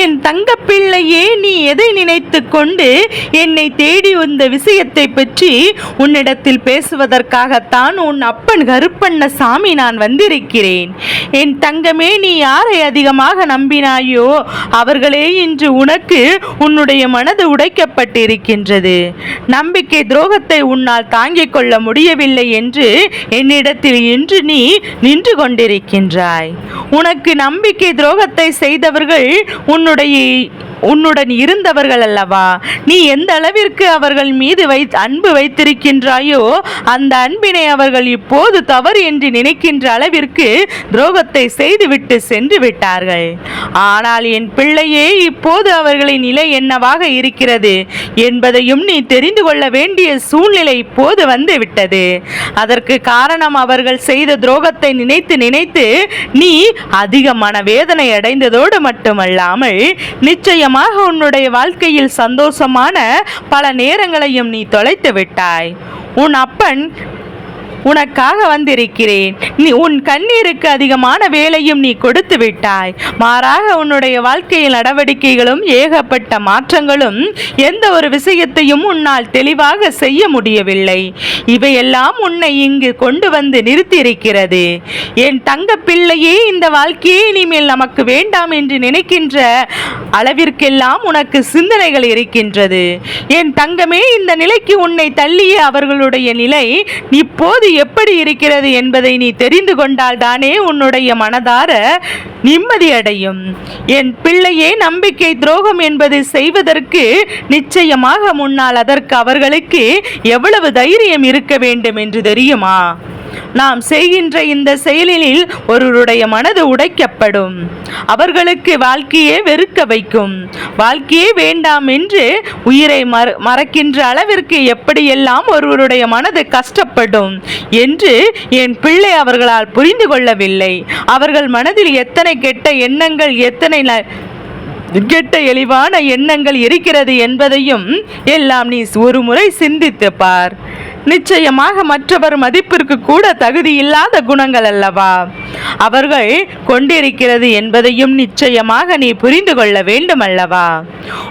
என் தங்கப்பிள்ளையே, நீ எதை நினைத்து கொண்டு என்னை தேடி வந்த விஷயத்தை பற்றி உன்னிடத்தில் பேசுவதற்காகத்தான் உன் அப்பன் கருப்பண்ணசாமி நான் வந்திருக்கிறேன். என் தங்கமே, நீ யாரை அதிகமாக நம்பினாயோ அவர்களே இன்று உனக்கு உன்னுடைய மனது உடைக்கப்பட்டிருக்கின்றது. நம்பிக்கை துரோகத்தை உன்னால் தாங்கிக் கொள்ள முடியவில்லை என்று என்னிடத்தில் இன்று நீ நின்று கொண்டிருக்கின்றாய். உனக்கு நம்பிக்கை துரோகத்தை செய்தவர்கள் உன்னுடன் இருந்தவர்கள் அல்லவா? நீ எந்த அளவிற்கு அவர்கள் மீது அன்பு வைத்திருக்கின்றாயோ அந்த அன்பினை அவர்கள் இப்போது தவறு என்று நினைக்கின்ற அளவிற்கு துரோகத்தை செய்துவிட்டு சென்று விட்டார்கள். ஆனால் என் பிள்ளையே, இப்போது அவர்களின் நிலை என்னவாக இருக்கிறது என்பதையும் நீ தெரிந்து கொள்ள வேண்டிய சூழ்நிலை இப்போது வந்து விட்டது. அதற்கு காரணம் அவர்கள் செய்த துரோகத்தை நினைத்து நினைத்து நீ அதிக மனவேதனை அடைந்ததோடு மட்டுமல்லாமல் நிச்சயமாக உன்னுடைய வாழ்க்கையில் சந்தோஷமான பல நேரங்களையும் நீ தொலைத்து விட்டாய். உன் அப்பன் உனக்காக வந்திருக்கிறேன். நீ உன் கண்ணீருக்கு அதிகமான வேலையும் நீ கொடுத்து விட்டாய். மாறாக உன்னுடைய வாழ்க்கையில் நடவடிக்கைகளும் ஏகப்பட்ட மாற்றங்களும் எந்த ஒரு விஷயத்தையும் உன்னால் தெளிவாக செய்ய முடியவில்லை. இவையெல்லாம் உன்னை இங்கு கொண்டு வந்து நிறுத்தியிருக்கிறது. என் தங்க பிள்ளையே, இந்த வாழ்க்கையே இனிமேல் நமக்கு வேண்டாம் என்று நினைக்கின்ற அளவிற்கெல்லாம் உனக்கு சிந்தனைகள் இருக்கின்றது. என் தங்கமே, இந்த நிலைக்கு உன்னை தள்ளிய அவர்களுடைய நிலை இப்போது எப்படி இருக்கிறது என்பதை நீ தெரிந்து கொண்டால் தானே உன்னுடைய மனதார நிம்மதி அடையும். என் பிள்ளையே, நம்பிக்கை துரோகம் என்பது செய்வதற்கு நிச்சயமாக முன்னால் அதற்கு அவர்களுக்கு எவ்வளவு தைரியம் இருக்க வேண்டும் என்று தெரியுமா? நாம் செய்கின்ற இந்த செயலில் ஒருவருடைய மனது உடைக்கப்படும். அவர்களுக்கு வாழ்க்கையே வெறுக்க வைக்கும். வாழ்க்கையே வேண்டாம் என்று உயிரை மறக்கின்ற அளவிற்கு எப்படியெல்லாம் ஒருவருடைய மனது கஷ்டப்படும் என்று என் பிள்ளை அவர்களால் புரிந்து கொள்ளவில்லை. அவர்கள் மனதில் எத்தனை கெட்ட எண்ணங்கள், எத்தனை கெட்ட இழிவான எண்ணங்கள் இருக்கிறது என்பதையும் எல்லாம் நீ ஒரு முறை சிந்தித்து பார். நிச்சயமாக மற்றவர் மதிப்பிற்கு கூட தகுதி இல்லாத குணங்கள் அல்லவா அவர்கள் கொண்டிருக்கிறது என்பதையும் நிச்சயமாக நீ புரிந்து கொள்ள வேண்டும் அல்லவா?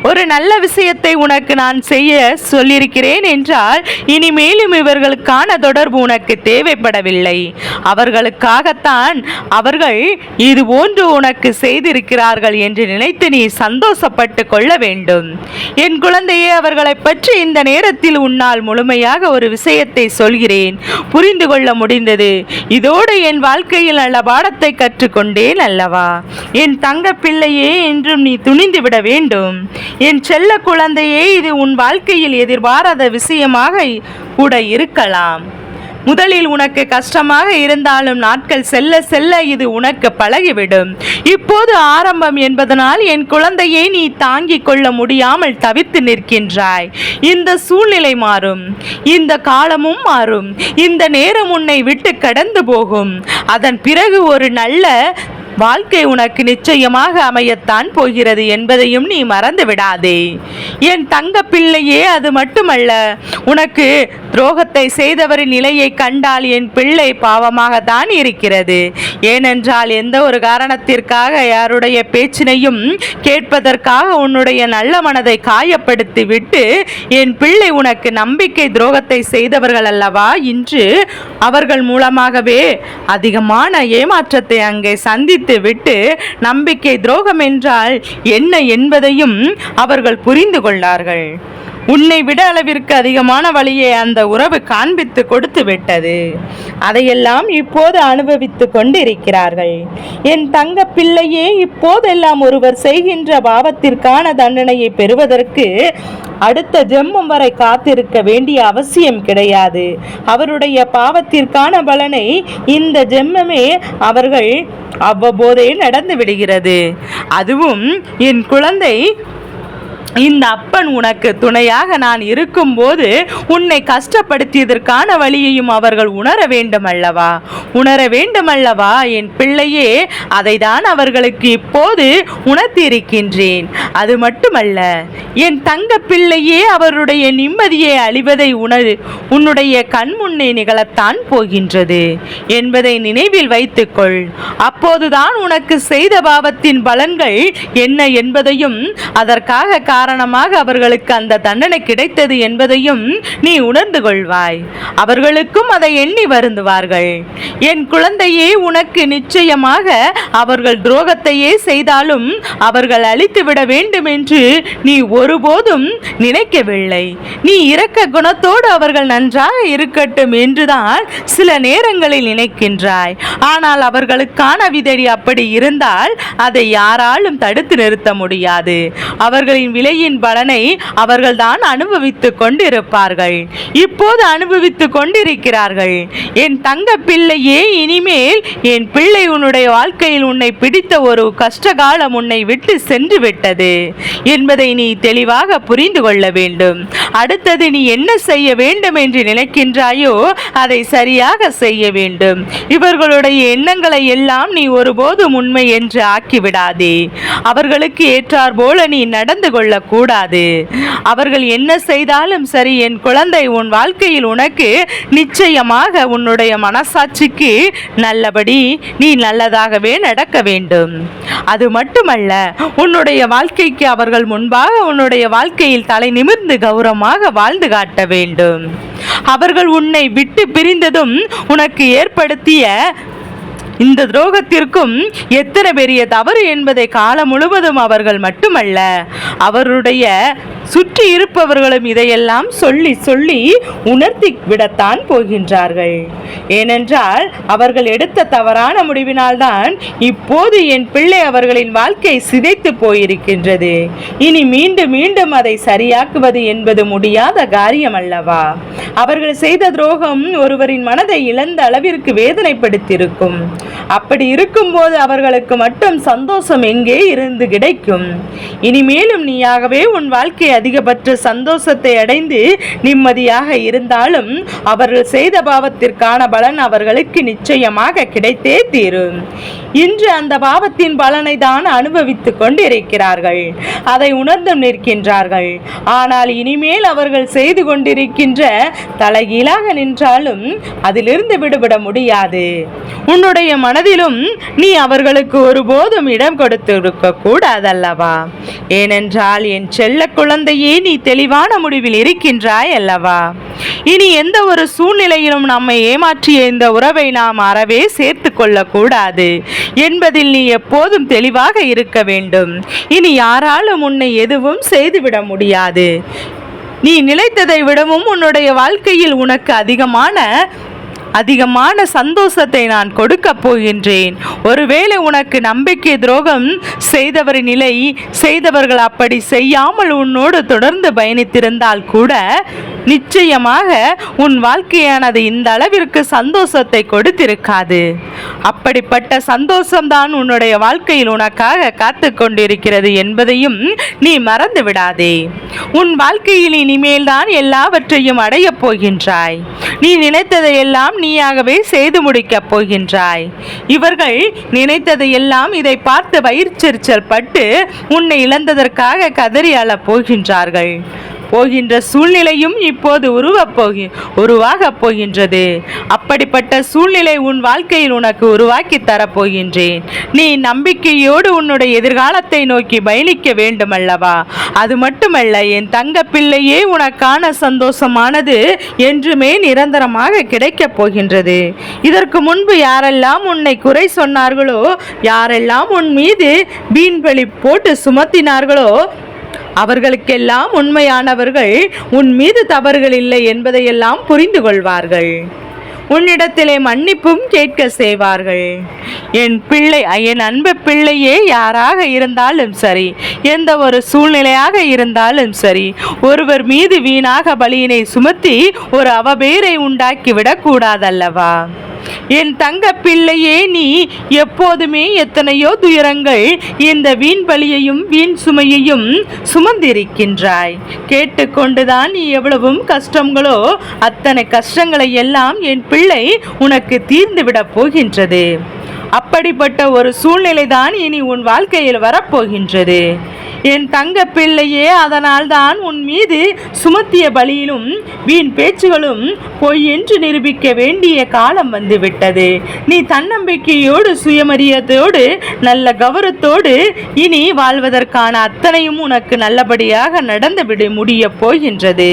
ஒரு நல்ல விஷயத்தை உனக்கு நான் செய்ய சொல்லியிருக்கிறேன் என்றால் இனிமேலும் இவர்களுக்கான தொடர்பு உனக்கு தேவைப்படவில்லை. அவர்களுக்காகத்தான் அவர்கள் இது போன்று உனக்கு செய்திருக்கிறார்கள் என்று நினைத்து நீ சந்தோஷப்பட்டு கொள்ள வேண்டும். என் குழந்தையே, அவர்களை பற்றி இந்த நேரத்தில் உன்னால் முழுமையாக ஒரு விஷயத்தை சொல்கிறேன். புரிந்து கொள்ள முடிந்தது. இதோடு என் வாழ்க்கையில் நல்ல பாடத்தை கற்றுக்கொண்டேன் அல்லவா? என் தங்க பிள்ளையே, என்றும் நீ துணிந்து விட வேண்டும். என் செல்ல குழந்தையே, இது உன் வாழ்க்கையில் எதிர்பாராத விஷயமாக கூட இருக்கலாம். முதலில் உனக்கு கஷ்டமாக இருந்தாலும் நாட்கள் செல்ல செல்ல இது உனக்கு பழகிவிடும். இப்போது ஆரம்பம் என்பதனால் என் குழந்தையை நீ தாங்கிக் கொள்ள முடியாமல் தவித்து நிற்கின்றாய். இந்த சூழ்நிலை மாறும், இந்த காலமும் மாறும், இந்த நேரம் உன்னை விட்டு கடந்து போகும். அதன் பிறகு ஒரு நல்ல வாழ்க்கை உனக்கு நிச்சயமாக அமையத்தான் போகிறது என்பதையும் நீ மறந்து விடாதே. என் தங்க பிள்ளையே, அது மட்டுமல்ல, உனக்கு துரோகத்தை செய்தவரின் நிலையை கண்டால் என் பிள்ளை பாவமாக தான் இருக்கிறது. ஏனென்றால் எந்த ஒரு காரணத்திற்காக யாருடைய பேச்சினையும் கேட்பதற்காக உன்னுடைய நல்ல மனதை காயப்படுத்தி விட்டு என் பிள்ளை உனக்கு நம்பிக்கை துரோகத்தை செய்தவர்கள் அல்லவா இன்று அவர்கள் மூலமாகவே அதிகமான ஏமாற்றத்தை அங்கே சந்தித்து விட்டு நம்பிக்கை துரோகம் என்றால் என்ன என்பதையும் அவர்கள் புரிந்து கொண்டார்கள். உன்னை விட அளவிற்கு அதிகமான வழியை அந்த உறவு காண்பித்து கொடுத்து விட்டது. அதையெல்லாம் இப்போது அனுபவித்து கொண்டிருக்கிறார்கள். என் தங்க பிள்ளையே, இப்போதெல்லாம் ஒருவர் செய்கின்ற பாவத்திற்கான தண்டனையை பெறுவதற்கு அடுத்த ஜென்மம் வரை காத்திருக்க வேண்டிய அவசியம் கிடையாது. அவருடைய பாவத்திற்கான பலனை இந்த ஜென்மமே அவர்கள் அவ்வப்போதே நடந்து விடுகிறது. அதுவும் என் குழந்தை, இந்த அப்பன் உனக்கு துணையாக நான் இருக்கும்போது உன்னை கஷ்டப்படுத்தியதற்கான வழியையும் அவர்கள் உணர வேண்டுமல்லவா என் பிள்ளையே. அதை தான் அவர்களுக்கு இப்போது உணர்த்தியிருக்கின்றேன். அது மட்டுமல்ல என் தங்க பிள்ளையே, அவருடைய நிம்மதியை அழிவதை உன்னுடைய கண் முன்னே நிகழத்தான் போகின்றது என்பதை நினைவில் வைத்துக்கொள். அப்போதுதான் உனக்கு செய்த பாவத்தின் பலன்கள் என்ன என்பதையும் அதற்காக காரணமாக அவர்களுக்கு அந்த தண்டனை கிடைத்தது என்பதையும் நீ உணர்ந்து கொள்வாய். அவர்களுக்கும் அதை எண்ணி வருந்துவார்கள். என் குழந்தையே, உனக்கு நிச்சயமாக அவர்கள் துரோகத்தையே செய்தாலும் அவர்கள் அழித்துவிட வேண்டும் என்று நீ ஒருபோதும் நினைக்கவில்லை. நீ இரக்க குணத்தோடு அவர்கள் நன்றாக இருக்கட்டும் என்றுதான் சில நேரங்களில் நினைக்கின்றாய். ஆனால் அவர்களுக்கான விதி அப்படி இருந்தால் அதை யாராலும் தடுத்து நிறுத்த முடியாது. அவர்களின் விலையின் பலனை அவர்கள்தான் அனுபவித்துக் கொண்டிருப்பார்கள். இப்போது அனுபவித்துக் கொண்டிருக்கிறார்கள். என் தங்க பிள்ளையே, இனிமேல் என் பிள்ளை உன்னுடைய வாழ்க்கையில் உன்னை பிடித்த ஒரு கஷ்டகாலம் உன்னை விட்டு சென்று விட்டது என்பதை நீ தெளிவாக புரிந்து கொள்ள வேண்டும். அடுத்தது நீ என்ன செய்ய வேண்டும் என்று நினைக்கின்றாயோ அதை சரியாக செய்ய வேண்டும். இவர்களுடைய எண்ணங்களை எல்லாம் நீ ஒருபோதும் உண்மை என்று ஆக்கிவிடாதே. அவர்களுக்கு ஏற்றார் போல நீ நடந்து கொள்ளக்கூடாது. அவர்கள் என்ன செய்தாலும் சரி என் குழந்தை, உன் வாழ்க்கையில் உனக்கு நிச்சயமாக உன்னுடைய மனசாட்சிக்கு நல்லபடி நீ நல்லதாகவே நடக்க வேண்டும். அது மட்டுமல்ல, உன்னுடைய வாழ்க்கைக்கு அவர்கள் முன்பாக உன்னுடைய வாழ்க்கையில் தலை நிமிர்ந்து கௌரவமாக வாழ்ந்து காட்ட வேண்டும். அவர்கள் உன்னை விட்டு பிரிந்ததும் உனக்கு ஏற்படுத்திய இந்த துரோகத்திற்கும் எத்தனை பெரிய தவறு என்பதை காலம் முழுவதும் அவர்கள் மட்டுமல்ல, அவருடைய சுற்றி இருப்பவர்களும் இதையெல்லாம் சொல்லி சொல்லி உணர்த்தி விடத்தான் போகின்றார்கள். ஏனென்றால் அவர்கள் எடுத்த தவறான முடிவினால்தான் இப்போது என் பிள்ளை அவர்களின் வாழ்க்கை சிதைத்து போயிருக்கின்றது. இனி மீண்டும் மீண்டும் அதை சரியாக்குவது என்பது முடியாத காரியம் அல்லவா? அவர்கள் செய்த துரோகம் ஒருவரின் மனதை இழந்த அளவிற்கு வேதனைப்படுத்தியிருக்கும். அப்படி இருக்கும்போது அவர்களுக்கு மட்டும் சந்தோஷம் எங்கே இருந்து கிடைக்கும்? இனிமேலும் நீயாகவே உன் வாழ்க்கை அதிகபட்ச சந்தோஷத்தை அடைந்து நிம்மதியாக இருந்தாலும் அவர்கள் செய்த பாவத்திற்கான பலன் அவர்களுக்கு நிச்சயமாக கிடைத்தே தீரும். இன்று அந்த பாவத்தின் பலனை தான் அனுபவித்துக் கொண்டிருக்கிறார்கள். அதை உணர்ந்தும் நிற்கின்றார்கள். ஆனால் இனிமேல் அவர்கள் செய்து கொண்டிருக்கின்ற தலைகீழாக நின்றாலும் அதிலிருந்து விடுபட முடியாது. உன்னுடைய மனதிலும் நீ அவர்களுக்கு ஒருபோதும் இடம் கொடுத்திருக்க கூடாதல்லவா? ஏனென்றால் என் செல்ல குழந்தையே, நீ தெளிவான முடிவில் இருக்கின்றாய் அல்லவா? இனி எந்த ஒரு சூழ்நிலையிலும் நம்மை ஏமாற்றிய இந்த உறவை நாம் அறவே சேர்த்து கொள்ளக்கூடாது என்பதில் நீ எப்போதும் தெளிவாக இருக்க வேண்டும். இனி யாராலும் உன்னை எதுவும் செய்துவிட முடியாது. நீ நினைத்ததை விடவும் உன்னுடைய வாழ்க்கையில் உனக்கு அதிகமான சந்தோஷத்தை நான் கொடுக்க போகின்றேன். ஒருவேளை உனக்கு நம்பிக்கை துரோகம் செய்தவர்கள் அப்படி செய்யாமல் உன்னோடு தொடர்ந்து பயணித்திருந்தால் கூட நிச்சயமாக உன் வாழ்க்கையானது இந்த அளவிற்கு சந்தோஷத்தை கொடுத்திருக்காது. அப்படிப்பட்ட சந்தோஷம்தான் உன்னுடைய வாழ்க்கையில் உனக்காக காத்து கொண்டிருக்கிறது என்பதையும் நீ மறந்து விடாதே. உன் வாழ்க்கையில் இனிமேல் தான் எல்லாவற்றையும் அடையப் போகின்றாய். நீ நினைத்ததையெல்லாம் நீயாகவே செய்து முடிக்கப் போகின்றாய். இவர்கள் நினைத்ததையெல்லாம் இதை பார்த்து வயிற்றெரிச்சல் பட்டு உன்னை இழந்ததற்காக கதறி அழப் போகின்ற சூழ்நிலையும் இப்போது உருவாகப் போகின்றது. அப்படிப்பட்ட சூழ்நிலை உன் வாழ்க்கையில் உனக்கு உருவாக்கி தரப்போகின்றேன். நீ நம்பிக்கையோடு உன்னுடைய எதிர்காலத்தை நோக்கி பயணிக்க வேண்டுமல்லவா? அது மட்டுமல்ல என் தங்க பிள்ளையே, உனக்கான சந்தோஷமானது என்றுமே நிரந்தரமாக கிடைக்கப் போகின்றது. இதற்கு முன்பு யாரெல்லாம் உன்னை குறை சொன்னார்களோ, யாரெல்லாம் உன் மீது வீண்பழி போட்டு சுமத்தினார்களோ, அவர்களுக்கெல்லாம் உண்மையானவர்கள் உன் மீது தவறுகள் இல்லை என்பதையெல்லாம் புரிந்து கொள்வார்கள். உன்னிடத்திலே மன்னிப்பும் கேட்க செய்வார்கள். என் அன்பு பிள்ளையே, யாராக இருந்தாலும் சரி, எந்த ஒரு சூழ்நிலையாக இருந்தாலும் சரி, ஒருவர் மீது வீணாக பலியினை சுமத்தி ஒரு அவபேரை உண்டாக்கி விடக்கூடாதல்லவா? என் தங்க பிள்ளையே, நீ எப்போதுமே எத்தனையோ துயரங்கள் இந்த வீண் பலியையும் வீண் சுமையையும் சுமந்திருக்கின்றாய். கேட்டுக்கொண்டுதான் நீ எவ்வளவும் கஷ்டங்களோ அத்தனை கஷ்டங்களை எல்லாம் என் பிள்ளை உனக்கு தீர்ந்துவிடப் போகின்றது. அப்படிப்பட்ட ஒரு சூழ்நிலைதான் இனி உன் வாழ்க்கையில் வரப்போகின்றது. என் தங்க பிள்ளையே, அதனால் தான் உன் மீது சுமத்திய பலியிலும் வீண் பேச்சுகளும் பொய் என்று நிரூபிக்க வேண்டிய காலம் வந்துவிட்டது. நீ தன்னம்பிக்கையோடு சுயமரியாதையோடு நல்ல கௌரவத்தோடு இனி வாழ்வதற்கான அத்தனையும் உனக்கு நல்லபடியாக நடந்து முடிய போகின்றது.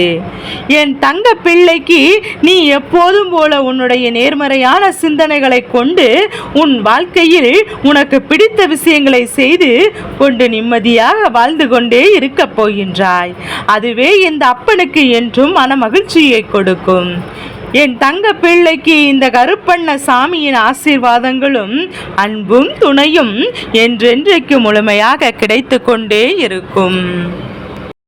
என் தங்க பிள்ளைக்கு நீ எப்போதும் போல உன்னுடைய நேர்மறையான சிந்தனைகளை கொண்டு உன் வாழ்க்கையில் உனக்கு பிடித்த விஷயங்களை செய்து கொண்டு நிம்மதியாக வாழ்ந்து கொண்டே இருக்க போகின்றாய். அதுவே இந்த அப்பனுக்கு என்றும் மன மகிழ்ச்சியை கொடுக்கும். என் தங்க பிள்ளைக்கு இந்த கருப்பண்ண சாமியின் ஆசீர்வாதங்களும் அன்பும் துணையும் என்றென்றைக்கு முழுமையாக கிடைத்து கொண்டே இருக்கும்.